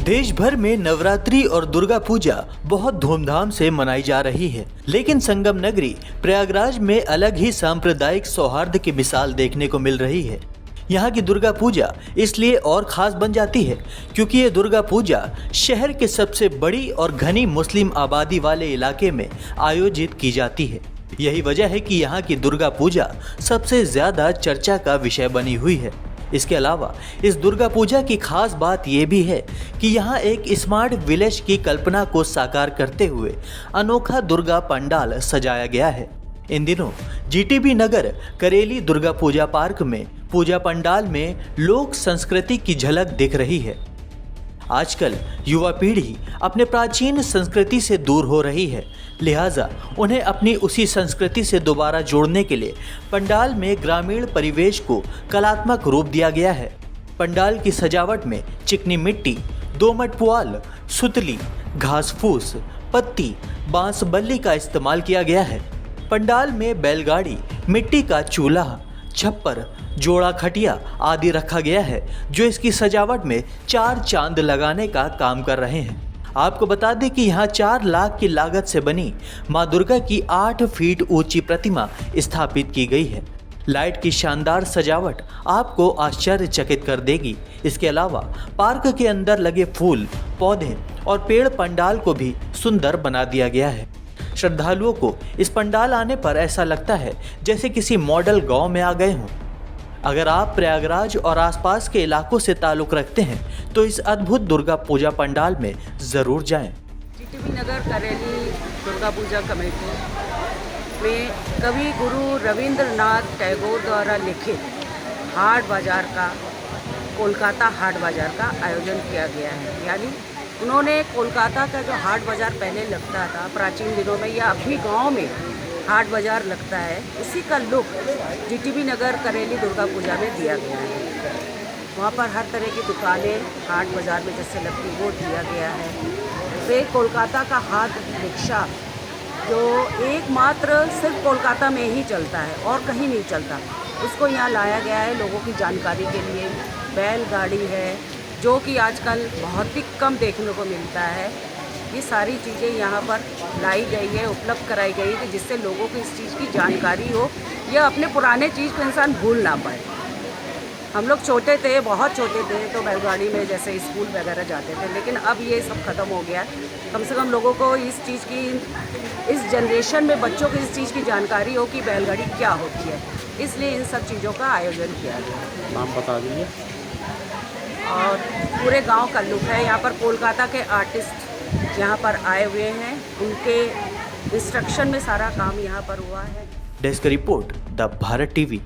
देश भर में नवरात्रि और दुर्गा पूजा बहुत धूमधाम से मनाई जा रही है, लेकिन संगम नगरी प्रयागराज में अलग ही सांप्रदायिक सौहार्द की मिसाल देखने को मिल रही है। यहाँ की दुर्गा पूजा इसलिए और खास बन जाती है क्योंकि ये दुर्गा पूजा शहर के सबसे बड़ी और घनी मुस्लिम आबादी वाले इलाके में आयोजित की जाती है। यही वजह है कि यहाँ की दुर्गा पूजा सबसे ज़्यादा चर्चा का विषय बनी हुई है। इसके अलावा इस दुर्गा पूजा की खास बात यह भी है कि यहाँ एक स्मार्ट विलेज की कल्पना को साकार करते हुए अनोखा दुर्गा पंडाल सजाया गया है। इन दिनों जीटीबी नगर करेली दुर्गा पूजा पार्क में पूजा पंडाल में लोक संस्कृति की झलक दिख रही है। आजकल युवा पीढ़ी अपने प्राचीन संस्कृति से दूर हो रही है, लिहाजा उन्हें अपनी उसी संस्कृति से दोबारा जोड़ने के लिए पंडाल में ग्रामीण परिवेश को कलात्मक रूप दिया गया है। पंडाल की सजावट में चिकनी मिट्टी, दोमट पुआल, सुतली, घास फूस, पत्ती, बांस बल्ली का इस्तेमाल किया गया है। पंडाल में बैलगाड़ी, मिट्टी का चूल्हा, छप्पर, जोड़ा खटिया आदि रखा गया है, जो इसकी सजावट में 4 चांद लगाने का काम कर रहे हैं। आपको बता दें कि यहाँ 4 लाख की लागत से बनी माँ दुर्गा की 8 फीट ऊंची प्रतिमा स्थापित की गई है। लाइट की शानदार सजावट आपको आश्चर्यचकित कर देगी। इसके अलावा पार्क के अंदर लगे फूल, पौधे और पेड़ पंडाल को भी सुंदर बना दिया गया है। श्रद्धालुओं को इस पंडाल आने पर ऐसा लगता है जैसे किसी मॉडल गांव में आ गए हों। अगर आप प्रयागराज और आसपास के इलाकों से ताल्लुक़ रखते हैं तो इस अद्भुत दुर्गा पूजा पंडाल में ज़रूर जाएं। जीटीबी नगर करेली दुर्गा पूजा कमेटी में कवि गुरु रविंद्रनाथ टैगोर द्वारा लिखित हाट बाज़ार का, कोलकाता हाट बाज़ार का आयोजन किया गया है। यानी उन्होंने कोलकाता का जो हाट बाज़ार पहले लगता था प्राचीन दिनों में, या अभी गांव में हाट बाज़ार लगता है, उसी का लुक जीटीबी नगर करेली दुर्गा पूजा में दिया गया है। वहाँ पर हर तरह की दुकानें हाट बाज़ार में जैसे लगती वो दिया गया है। फिर कोलकाता का हाथ रिक्शा जो एकमात्र सिर्फ कोलकाता में ही चलता है और कहीं नहीं चलता, उसको यहाँ लाया गया है लोगों की जानकारी के लिए। बैलगाड़ी है जो कि आजकल बहुत ही कम देखने को मिलता है। ये सारी चीज़ें यहाँ पर लाई गई है, उपलब्ध कराई गई है कि जिससे लोगों को इस चीज़ की जानकारी हो या अपने पुराने चीज़ को इंसान भूल ना पाए। हम लोग छोटे थे, बहुत छोटे थे, तो बैलगाड़ी में जैसे स्कूल वगैरह जाते थे, लेकिन अब ये सब ख़त्म हो गया। कम से कम लोगों को इस चीज़ की, इस जनरेशन में बच्चों को इस चीज़ की जानकारी हो कि बैलगाड़ी क्या होती है, इसलिए इन सब चीज़ों का आयोजन किया गया। नाम बता दीजिए। और पूरे गांव का लुक है। यहाँ पर कोलकाता के आर्टिस्ट यहाँ पर आए हुए हैं, उनके इंस्ट्रक्शन में सारा काम यहाँ पर हुआ है। Desk report, the Bharat TV.